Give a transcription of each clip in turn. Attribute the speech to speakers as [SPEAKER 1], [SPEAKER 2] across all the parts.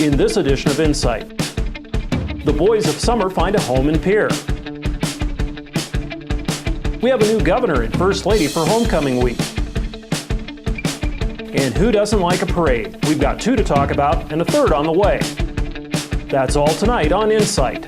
[SPEAKER 1] in this edition of Insight. The boys of summer find a home in Pierre. We have a new governor and first lady for homecoming week. And who doesn't like a parade? We've got two to talk about and a third on the way. That's all tonight on Insight.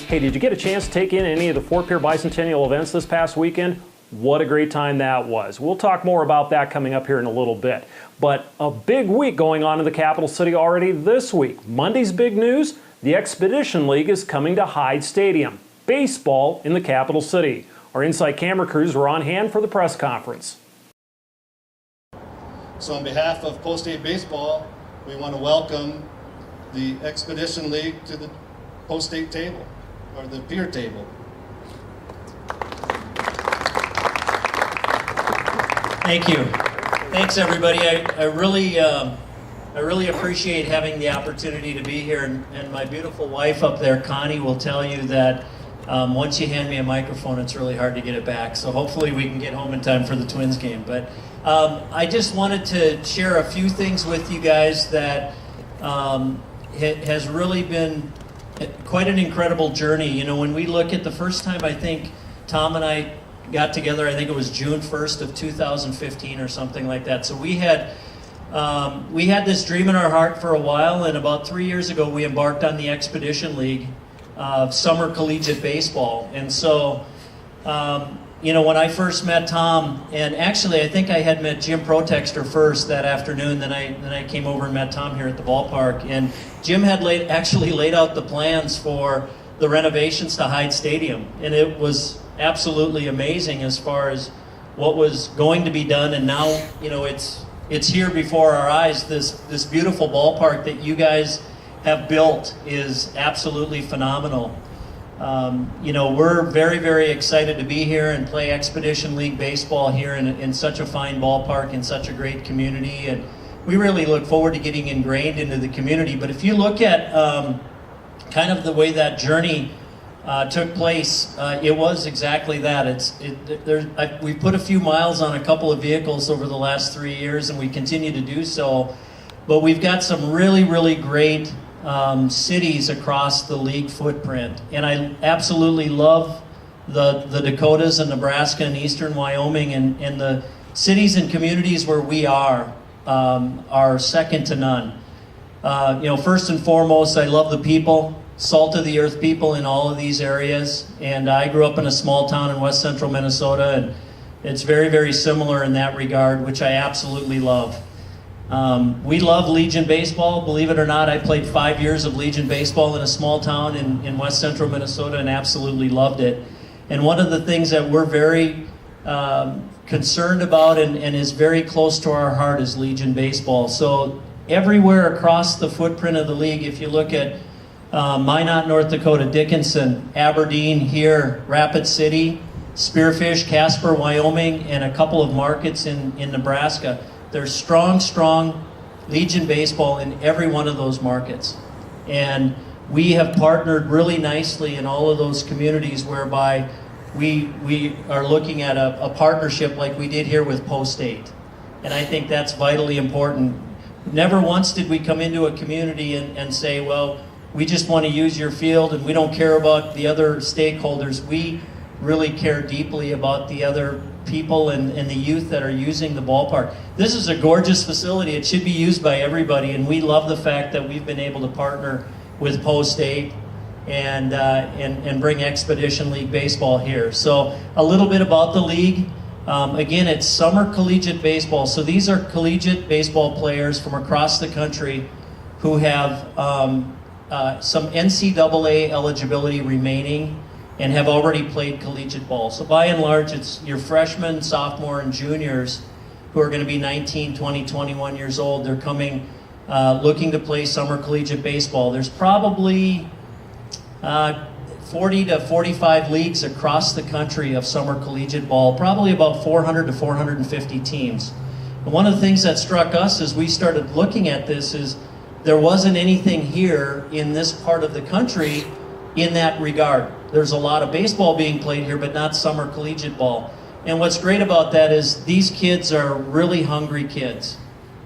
[SPEAKER 1] Hey, did you get a chance to take in any of the Fort Pierre Bicentennial events this past weekend? What a great time that was. We'll talk more about that coming up here in a little bit. But a big week going on in the capital city already this week. Monday's big news, the Expedition League is coming to Hyde Stadium. Baseball in the capital city. Our Insight camera crews were on hand for the press conference.
[SPEAKER 2] So on behalf of Post-State Baseball, we want to welcome the Expedition League to the Post-State table, or the Pierre table.
[SPEAKER 3] Thank you. Thanks, everybody. I really appreciate having the opportunity to be here, and my beautiful wife up there, Connie, will tell you that once you hand me a microphone, it's really hard to get it back. So hopefully we can get home in time for the Twins game. But I just wanted to share a few things with you guys that has really been quite an incredible journey. You know, when we look at the first time, I think Tom and I got together, I think it was June 1st of 2015 or something like that. So we had this dream in our heart for a while, and about 3 years ago we embarked on the Expedition League, summer collegiate baseball. And so, you know, when I first met Tom, and actually I think I had met Jim Protexter first that afternoon, then I came over and met Tom here at the ballpark, and Jim had actually laid out the plans for the renovations to Hyde Stadium, and it was absolutely amazing as far as what was going to be done. And now, you know, it's here before our eyes. This beautiful ballpark that you guys have built is absolutely phenomenal. You know, we're very, very excited to be here and play Expedition League baseball here in such a fine ballpark, in such a great community, and we really look forward to getting ingrained into the community. But if you look at kind of the way that journey took place, it was exactly that. We've put a few miles on a couple of vehicles over the last 3 years, and we continue to do so. But we've got some really, really great cities across the league footprint. And I absolutely love the Dakotas and Nebraska and eastern Wyoming, and the cities and communities where we are second to none. You know, first and foremost, I love the people. Salt of the earth people in all of these areas, and I grew up in a small town in west central Minnesota, and it's very, very similar in that regard, which I absolutely love. We love Legion baseball. Believe it or not, I played 5 years of Legion baseball in a small town in west central Minnesota and absolutely loved it. And one of the things that we're very concerned about and is very close to our heart is Legion baseball. So everywhere across the footprint of the league, if you look at Minot, North Dakota, Dickinson, Aberdeen here, Rapid City, Spearfish, Casper, Wyoming, and a couple of markets in Nebraska. There's strong Legion baseball in every one of those markets. And we have partnered really nicely in all of those communities whereby we are looking at a partnership like we did here with Post-State. And I think that's vitally important. Never once did we come into a community and say, well, we just want to use your field and we don't care about the other stakeholders. We really care deeply about the other people and the youth that are using the ballpark. This is a gorgeous facility. It should be used by everybody, and we love the fact that we've been able to partner with Post-State and bring Expedition League baseball here. So a little bit about the league. Again, it's summer collegiate baseball. So these are collegiate baseball players from across the country who have some NCAA eligibility remaining and have already played collegiate ball. So by and large, it's your freshmen, sophomore, and juniors who are going to be 19, 20, 21 years old. They're coming looking to play summer collegiate baseball. There's probably 40 to 45 leagues across the country of summer collegiate ball, probably about 400 to 450 teams. And one of the things that struck us as we started looking at this is there wasn't anything here in this part of the country in that regard. There's a lot of baseball being played here, but not summer collegiate ball. And what's great about that is these kids are really hungry kids.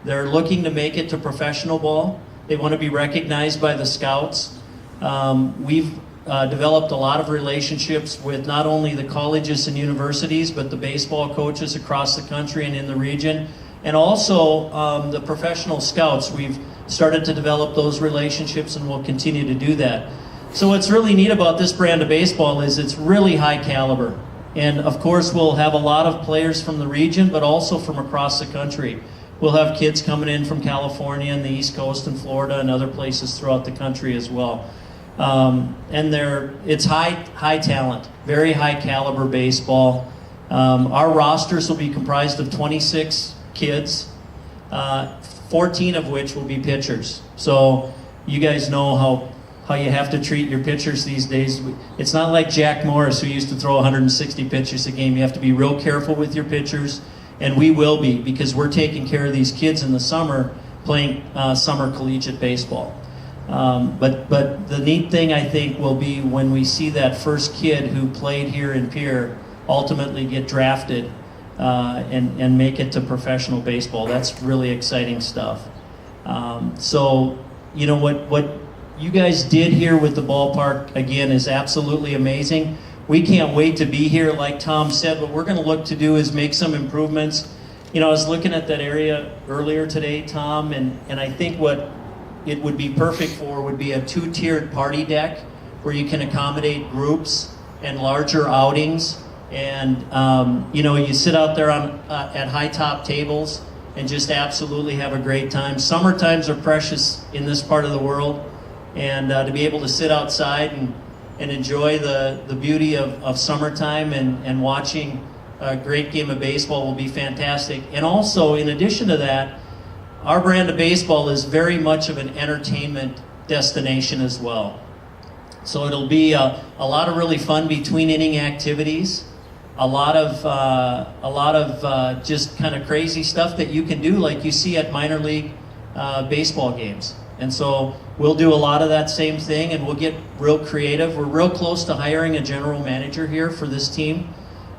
[SPEAKER 3] They're looking to make it to professional ball. They want to be recognized by the scouts. We've developed a lot of relationships with not only the colleges and universities, but the baseball coaches across the country and in the region, and also the professional scouts. We've started to develop those relationships, and we'll continue to do that. So what's really neat about this brand of baseball is it's really high caliber. And of course, we'll have a lot of players from the region, but also from across the country. We'll have kids coming in from California and the East Coast and Florida and other places throughout the country as well. And it's high talent, very high caliber baseball. Our rosters will be comprised of 26 kids, 14 of which will be pitchers. So you guys know how you have to treat your pitchers these days. It's not like Jack Morris, who used to throw 160 pitches a game. You have to be real careful with your pitchers, and we will be, because we're taking care of these kids in the summer playing summer collegiate baseball. But the neat thing, I think, will be when we see that first kid who played here in Pierre ultimately get drafted and make it to professional baseball. That's really exciting stuff. So, you know, what you guys did here with the ballpark, again, is absolutely amazing. We can't wait to be here. Like Tom said, what we're going to look to do is make some improvements. You know, I was looking at that area earlier today, Tom, and I think what it would be perfect for would be a 2-tiered party deck where you can accommodate groups and larger outings. And, you know, you sit out there at high top tables and just absolutely have a great time. Summer times are precious in this part of the world. And to be able to sit outside and enjoy the beauty of summertime and watching a great game of baseball will be fantastic. And also, in addition to that, our brand of baseball is very much of an entertainment destination as well. So it'll be a lot of really fun between inning activities, a lot of just kind of crazy stuff that you can do like you see at minor league baseball games. And so we'll do a lot of that same thing, and we'll get real creative. We're real close to hiring a general manager here for this team.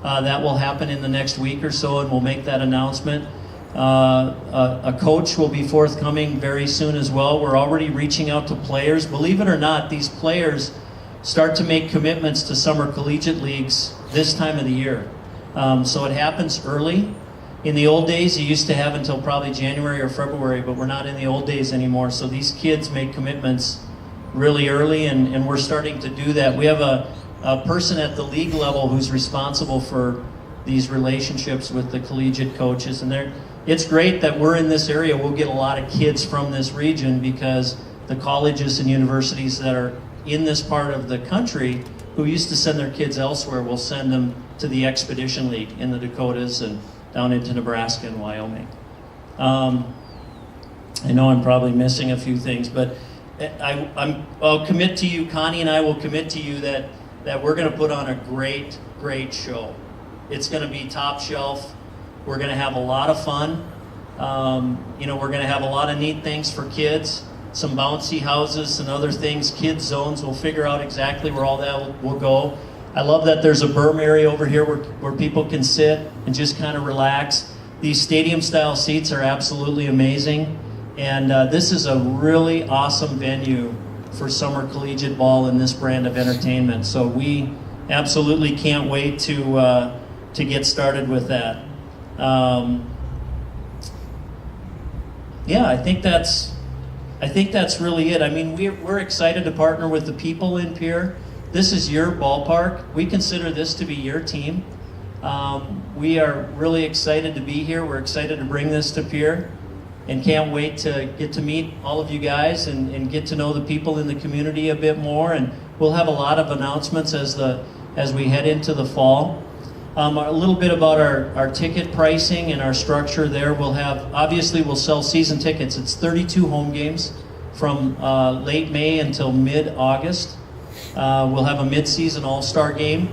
[SPEAKER 3] That will happen in the next week or so, and we'll make that announcement. A coach will be forthcoming very soon as well. We're already reaching out to players. Believe it or not, these players start to make commitments to summer collegiate leagues this time of the year. So it happens early. In the old days, you used to have until probably January or February, but we're not in the old days anymore. So these kids make commitments really early, and we're starting to do that. We have a person at the league level who's responsible for these relationships with the collegiate coaches, and it's great that we're in this area. We'll get a lot of kids from this region because the colleges and universities that are in this part of the country who used to send their kids elsewhere will send them to the Expedition League in the Dakotas and down into Nebraska and Wyoming. I know I'm probably missing a few things, but I'll commit to you, Connie and I will commit to you that we're going to put on a great show. It's going to be top shelf. We're going to have a lot of fun. You know, we're going to have a lot of neat things for kids, some bouncy houses and other things, kids zones. We'll figure out exactly where all that will go. I love that there's a berm area over here where people can sit and just kind of relax. These stadium-style seats are absolutely amazing. And this is a really awesome venue for summer collegiate ball and this brand of entertainment. So we absolutely can't wait to get started with that. Yeah, I think that's really it. I mean, we're excited to partner with the people in Pierre. This is your ballpark. We consider this to be your team. We are really excited to be here. We're excited to bring this to Pierre and can't wait to get to meet all of you guys and get to know the people in the community a bit more. And we'll have a lot of announcements as we head into the fall. A little bit about our ticket pricing and our structure there. We'll sell season tickets. It's 32 home games from late May until mid-August. We'll have a mid-season all-star game,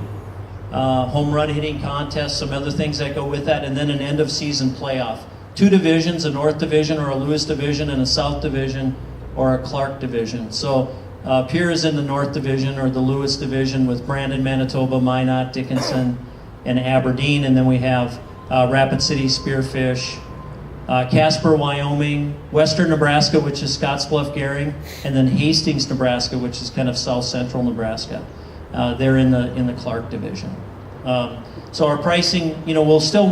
[SPEAKER 3] home run hitting contest, some other things that go with that, and then an end-of-season playoff. 2 divisions, a North Division or a Lewis Division, and a South Division or a Clark Division. So Pierre is in the North Division or the Lewis Division with Brandon, Manitoba, Minot, Dickinson, and Aberdeen. And then we have Rapid City, Spearfish, Casper, Wyoming, Western Nebraska, which is Scottsbluff, Gehring, and then Hastings, Nebraska, which is kind of south central Nebraska. They're in the Clark Division. So our pricing, you know, we're still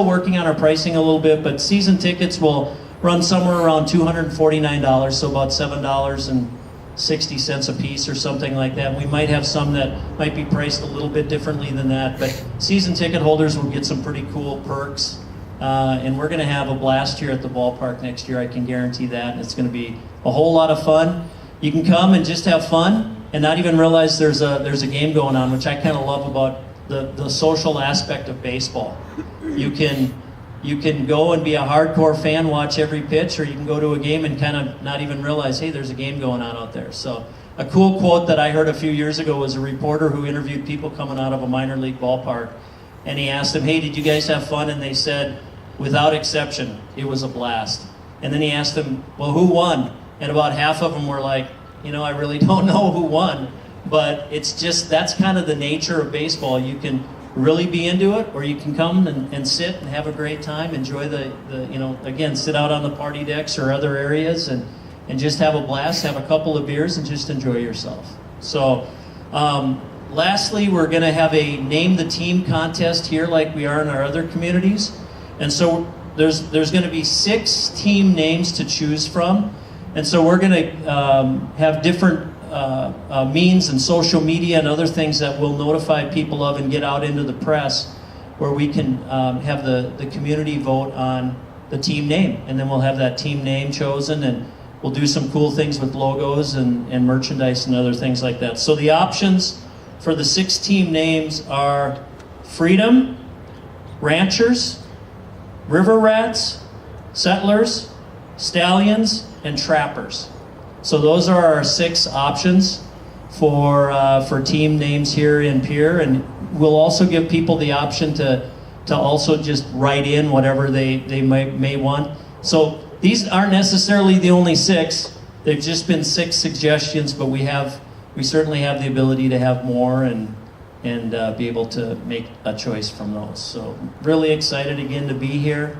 [SPEAKER 3] working on our pricing a little bit, but season tickets will run somewhere around $249, so about $7.60 a piece or something like that. We might have some that might be priced a little bit differently than that, but season ticket holders will get some pretty cool perks. And we're going to have a blast here at the ballpark next year, I can guarantee that. It's going to be a whole lot of fun. You can come and just have fun and not even realize there's a game going on, which I kind of love about the social aspect of baseball. You can go and be a hardcore fan, watch every pitch, or you can go to a game and kind of not even realize, hey, there's a game going on out there. So a cool quote that I heard a few years ago was a reporter who interviewed people coming out of a minor league ballpark, and he asked them, hey, did you guys have fun? And they said, without exception, it was a blast. And then he asked them, well, who won? And about half of them were like, you know, I really don't know who won. But it's just, that's kind of the nature of baseball. You can really be into it, or you can come and sit and have a great time, enjoy the you know, again, sit out on the party decks or other areas and just have a blast, have a couple of beers and just enjoy yourself. So lastly, we're going to have a name the team contest here like we are in our other communities. And so there's going to be 6 team names to choose from. And so we're going to have different means and social media and other things that we'll notify people of and get out into the press, where we can have the community vote on the team name. And then we'll have that team name chosen, and we'll do some cool things with logos and merchandise and other things like that. So the options for the 6 team names are Freedom, Ranchers, River Rats, Settlers, Stallions, and Trappers. So those are our 6 options for team names here in Pierre, and we'll also give people the option to also just write in whatever they may want. So these aren't necessarily the only 6. They've just been 6 suggestions, but we certainly have the ability to have more and be able to make a choice from those. So really excited again to be here.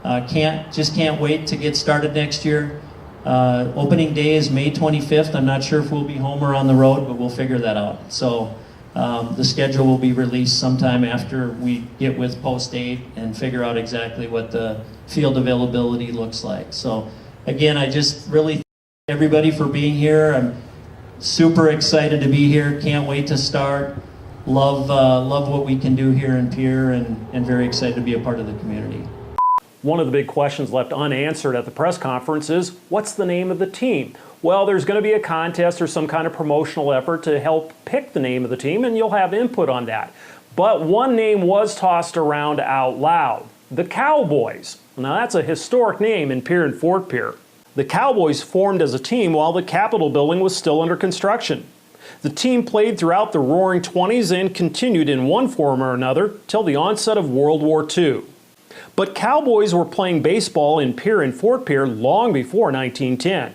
[SPEAKER 3] Can't wait to get started next year. Opening day is May 25th. I'm not sure if we'll be home or on the road, but we'll figure that out. So the schedule will be released sometime after we get with Post 8 and figure out exactly what the field availability looks like. So again, I just really thank everybody for being here. I'm super excited to be here. Can't wait to start. Love what we can do here in Pierre, and very excited to be a part of the community.
[SPEAKER 1] One of the big questions left unanswered at the press conference is, what's the name of the team? Well, there's going to be a contest or some kind of promotional effort to help pick the name of the team, and you'll have input on that. But one name was tossed around out loud, the Cowboys. Now that's a historic name in Pierre and Fort Pierre. The Cowboys formed as a team while the Capitol building was still under construction. The team played throughout the Roaring '20s and continued in one form or another till the onset of World War II. But Cowboys were playing baseball in Pierre and Fort Pierre long before 1910.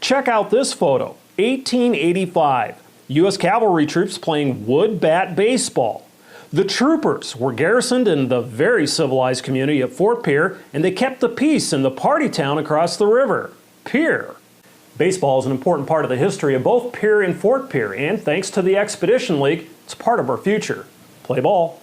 [SPEAKER 1] Check out this photo, 1885. U.S. cavalry troops playing wood bat baseball. The troopers were garrisoned in the very civilized community of Fort Pierre, and they kept the peace in the party town across the river, Pierre. Baseball is an important part of the history of both Pierre and Fort Pierre, and thanks to the Expedition League, it's part of our future. Play ball.